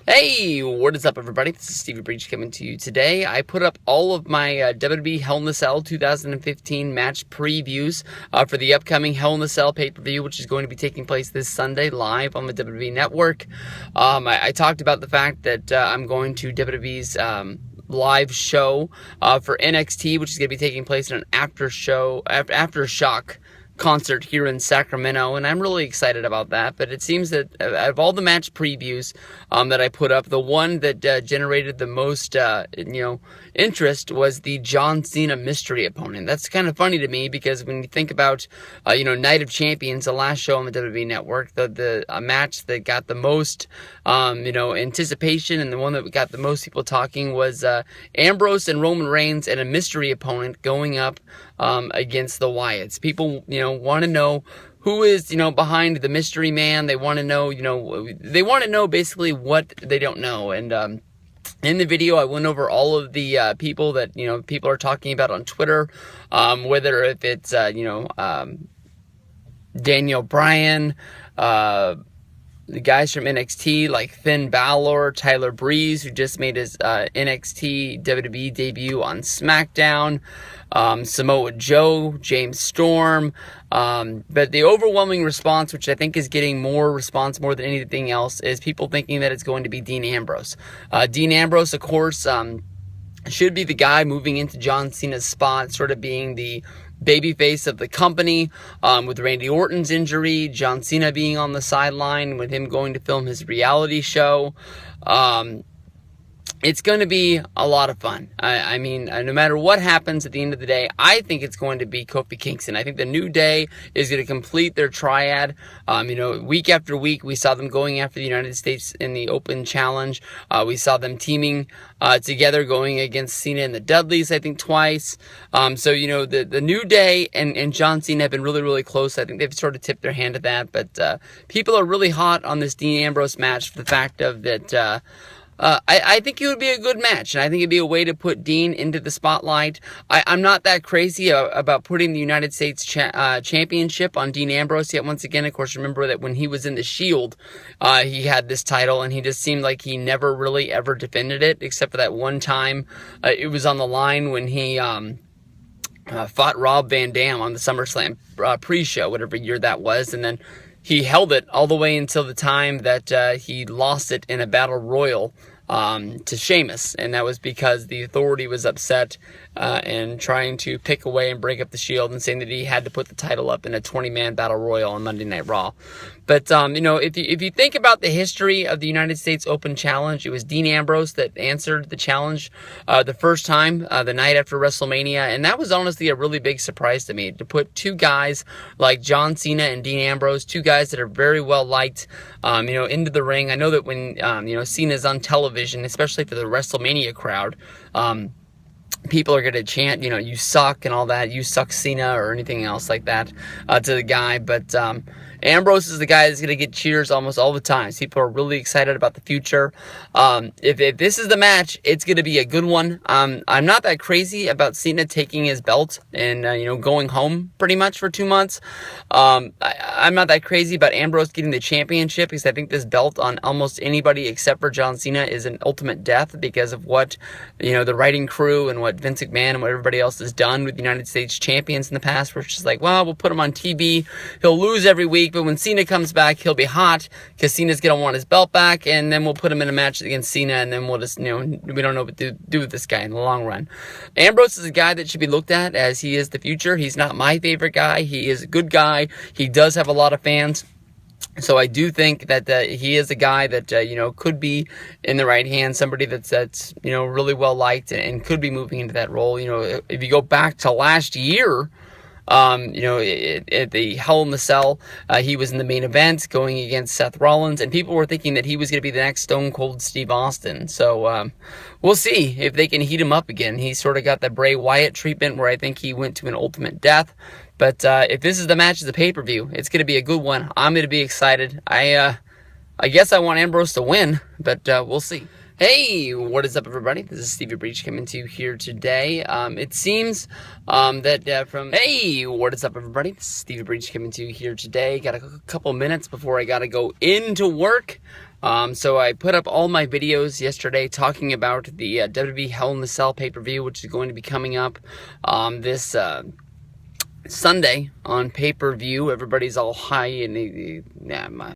Hey, what is up, everybody? This is Stevie Breach coming to you today. I put up all of my WWE Hell in a Cell 2015 match previews for the upcoming Hell in a Cell pay-per-view, which is going to be taking place this Sunday live on the WWE Network. I talked about the fact that I'm going to WWE's live show for NXT, which is going to be taking place in an aftershock concert here in Sacramento, and I'm really excited about that. But it seems that out of all the match previews that I put up, the one that generated the most interest was the John Cena mystery opponent. That's kind of funny to me because when you think about Night of Champions, the last show on the WWE Network, the match that got the most anticipation and the one that got the most people talking was Ambrose and Roman Reigns and a mystery opponent going up against the Wyatts. People want to know who is behind the mystery man. They want to know basically what they don't know. And in the video, I went over all of the people that people are talking about on Twitter, whether if it's Daniel Bryan, the guys from NXT like Finn Balor, Tyler Breeze, who just made his NXT WWE debut on SmackDown, Samoa Joe, James Storm, but the overwhelming response, which I think is getting more response more than anything else, is people thinking that it's going to be Dean Ambrose. Dean Ambrose, of course, should be the guy moving into John Cena's spot, sort of being the babyface of the company, with Randy Orton's injury, John Cena being on the sideline, with him going to film his reality show. It's going to be a lot of fun. I mean, no matter what happens at the end of the day, I think it's going to be Kofi Kingston. I think the New Day is going to complete their triad. Week after week, we saw them going after the United States in the Open Challenge. We saw them teaming together, going against Cena and the Dudleys, I think, twice. The New Day and John Cena have been really, really close. I think they've sort of tipped their hand at that. But people are really hot on this Dean Ambrose match for the fact of that... I think it would be a good match, and I think it'd be a way to put Dean into the spotlight. I'm not that crazy about putting the United States Championship on Dean Ambrose yet. Once again, of course, remember that when he was in the Shield, he had this title, and he just seemed like he never really ever defended it, except for that one time it was on the line when he fought Rob Van Dam on the SummerSlam pre-show, whatever year that was, and then he held it all the way until the time that he lost it in a battle royal to Sheamus, and that was because the Authority was upset and trying to pick away and break up the Shield and saying that he had to put the title up in a 20-man battle royal on Monday Night Raw. But if you think about the history of the United States Open Challenge, it was Dean Ambrose that answered the challenge the first time, the night after WrestleMania, and that was honestly a really big surprise to me, to put two guys like John Cena and Dean Ambrose, two guys that are very well liked, into the ring. I know that when Cena's on television, especially for the WrestleMania crowd, people are going to chant, you suck and all that, you suck Cena or anything else like that to the guy. But Ambrose is the guy that's going to get cheers almost all the time. So people are really excited about the future. If this is the match, it's going to be a good one. I'm not that crazy about Cena taking his belt and, going home pretty much for 2 months. I'm not that crazy about Ambrose getting the championship because I think this belt on almost anybody except for John Cena is an ultimate death because of what, the writing crew and what Vince McMahon and what everybody else has done with United States champions in the past, where it's just like, well, we'll put him on TV. He'll lose every week, but when Cena comes back, he'll be hot because Cena's going to want his belt back, and then we'll put him in a match against Cena, and then we'll just, we don't know what to do with this guy in the long run. Ambrose is a guy that should be looked at as he is the future. He's not my favorite guy. He is a good guy. He does have a lot of fans. So I do think that he is a guy that, could be in the right hand, somebody that's really well liked and could be moving into that role. If you go back to last year, at the Hell in the Cell, he was in the main event going against Seth Rollins, and people were thinking that he was going to be the next Stone Cold Steve Austin. So we'll see if they can heat him up again. He sort of got the Bray Wyatt treatment where I think he went to an ultimate death. But if this is the match of the pay-per-view, it's going to be a good one. I'm going to be excited. I guess I want Ambrose to win, but we'll see. Hey, what is up, everybody? This is Stevie Breach coming to you here today. It seems Hey, what is up, everybody? This is Stevie Breach coming to you here today. Got a couple minutes before I got to go into work. So I put up all my videos yesterday talking about the WWE Hell in the Cell pay-per-view, which is going to be coming up this Sunday on pay-per-view. Everybody's all high and